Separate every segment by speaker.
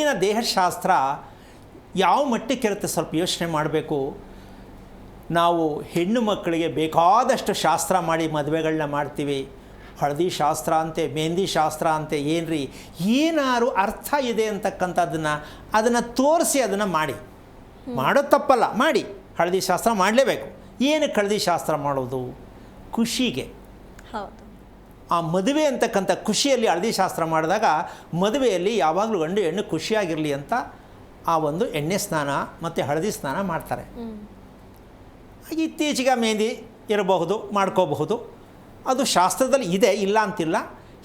Speaker 1: ಹೆಣ್ಣಿನ ದೇಹಶಾಸ್ತ್ರ ಯಾವ ಮಟ್ಟಕ್ಕಿರುತ್ತೆ ಸ್ವಲ್ಪ ಯೋಚನೆ ಮಾಡಬೇಕು. ನಾವು ಹೆಣ್ಣು ಮಕ್ಕಳಿಗೆ ಬೇಕಾದಷ್ಟು ಶಾಸ್ತ್ರ ಮಾಡಿ ಮದುವೆಗಳನ್ನ ಮಾಡ್ತೀವಿ. ಹಳದಿ ಶಾಸ್ತ್ರ ಅಂತೆ, ಮೆಹಂದಿ ಶಾಸ್ತ್ರ ಅಂತೆ, ಏನ್ರಿ ಏನಾರು ಅರ್ಥ ಇದೆ ಅದನ್ನು ತೋರಿಸಿ ಅದನ್ನು ಮಾಡಿ. ಮಾಡೋದು ತಪ್ಪಲ್ಲ, ಮಾಡಿ. ಹಳದಿ ಶಾಸ್ತ್ರ ಮಾಡಲೇಬೇಕು. ಏನಕ್ಕೆ ಹಳದಿ ಶಾಸ್ತ್ರ ಮಾಡೋದು? ಖುಷಿಗೆ.
Speaker 2: ಹೌದು.
Speaker 1: ಆ ಮದುವೆ ಅಂತಕ್ಕಂಥ ಖುಷಿಯಲ್ಲಿ ಹಳದಿ ಶಾಸ್ತ್ರ ಮಾಡಿದಾಗ ಮದುವೆಯಲ್ಲಿ ಯಾವಾಗಲೂ ಗಂಡು ಹೆಣ್ಣು ಖುಷಿಯಾಗಿರಲಿ ಅಂತ ಆ ಒಂದು ಎಣ್ಣೆ ಸ್ನಾನ ಮತ್ತು ಹಳದಿ ಸ್ನಾನ ಮಾಡ್ತಾರೆ. ಇತ್ತೀಚೆಗೆ ಮೆಹಂದಿ ಇರಬಹುದು, ಮಾಡ್ಕೋಬಹುದು, ಅದು ಶಾಸ್ತ್ರದಲ್ಲಿ ಇದೆ, ಇಲ್ಲ ಅಂತಿಲ್ಲ.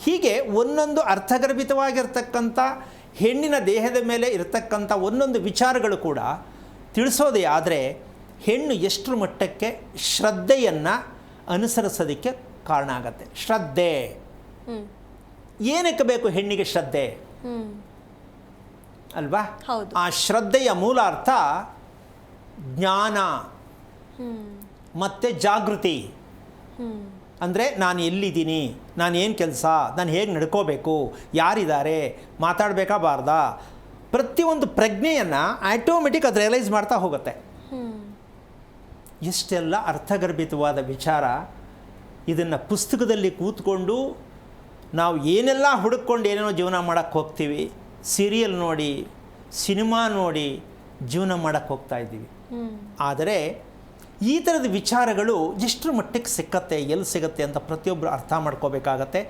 Speaker 1: ಹೀಗೆ ಒಂದೊಂದು ಅರ್ಥಗರ್ಭಿತವಾಗಿರ್ತಕ್ಕಂಥ ಹೆಣ್ಣಿನ ದೇಹದ ಮೇಲೆ ಇರತಕ್ಕಂಥ ಒಂದೊಂದು ವಿಚಾರಗಳು ಕೂಡ ತಿಳಿಸೋದೇ ಆದರೆ ಹೆಣ್ಣು ಎಷ್ಟರ ಮಟ್ಟಕ್ಕೆ ಶ್ರದ್ಧೆಯನ್ನು ಅನುಸರಿಸೋದಕ್ಕೆ ಕಾರಣ ಆಗತ್ತೆ. ಶ್ರದ್ಧೆ ಏನಕ್ಕೆ ಬೇಕು ಹೆಣ್ಣಿಗೆ? ಶ್ರದ್ಧೆ ಅಲ್ವಾ? ಆ ಶ್ರದ್ಧೆಯ ಮೂಲ ಅರ್ಥ ಜ್ಞಾನ ಮತ್ತು ಜಾಗೃತಿ. ಅಂದರೆ ನಾನು ಎಲ್ಲಿದ್ದೀನಿ, ನಾನು ಏನು ಕೆಲಸ, ನಾನು ಹೇಗೆ ನಡ್ಕೋಬೇಕು, ಯಾರಿದ್ದಾರೆ, ಮಾತಾಡಬೇಕಾ ಬಾರ್ದಾ, ಪ್ರತಿಯೊಂದು ಪ್ರಜ್ಞೆಯನ್ನು ಆಟೋಮೆಟಿಕ್ ಅದು ರಿಯಲೈಸ್ ಮಾಡ್ತಾ ಹೋಗುತ್ತೆ. ಎಷ್ಟೆಲ್ಲ ಅರ್ಥಗರ್ಭಿತವಾದ ವಿಚಾರ. ಇದನ್ನು ಪುಸ್ತಕದಲ್ಲಿ ಕೂತ್ಕೊಂಡು ನಾವು ಏನೆಲ್ಲ ಹುಡುಕೊಂಡು ಏನೇನೋ ಜೀವನ ಮಾಡೋಕ್ಕೆ ಹೋಗ್ತೀವಿ. ಸೀರಿಯಲ್ ನೋಡಿ, ಸಿನಿಮಾ ನೋಡಿ ಜೀವನ ಮಾಡೋಕ್ಕೆ ಹೋಗ್ತಾ ಇದ್ದೀವಿ. ಆದರೆ ಈ ಥರದ ವಿಚಾರಗಳು ಎಷ್ಟರ ಮಟ್ಟಿಗೆ ಸಿಕ್ಕತ್ತೆ, ಎಲ್ಲಿ ಸಿಗುತ್ತೆ ಅಂತ ಪ್ರತಿಯೊಬ್ಬರು ಅರ್ಥ ಮಾಡ್ಕೋಬೇಕಾಗತ್ತೆ.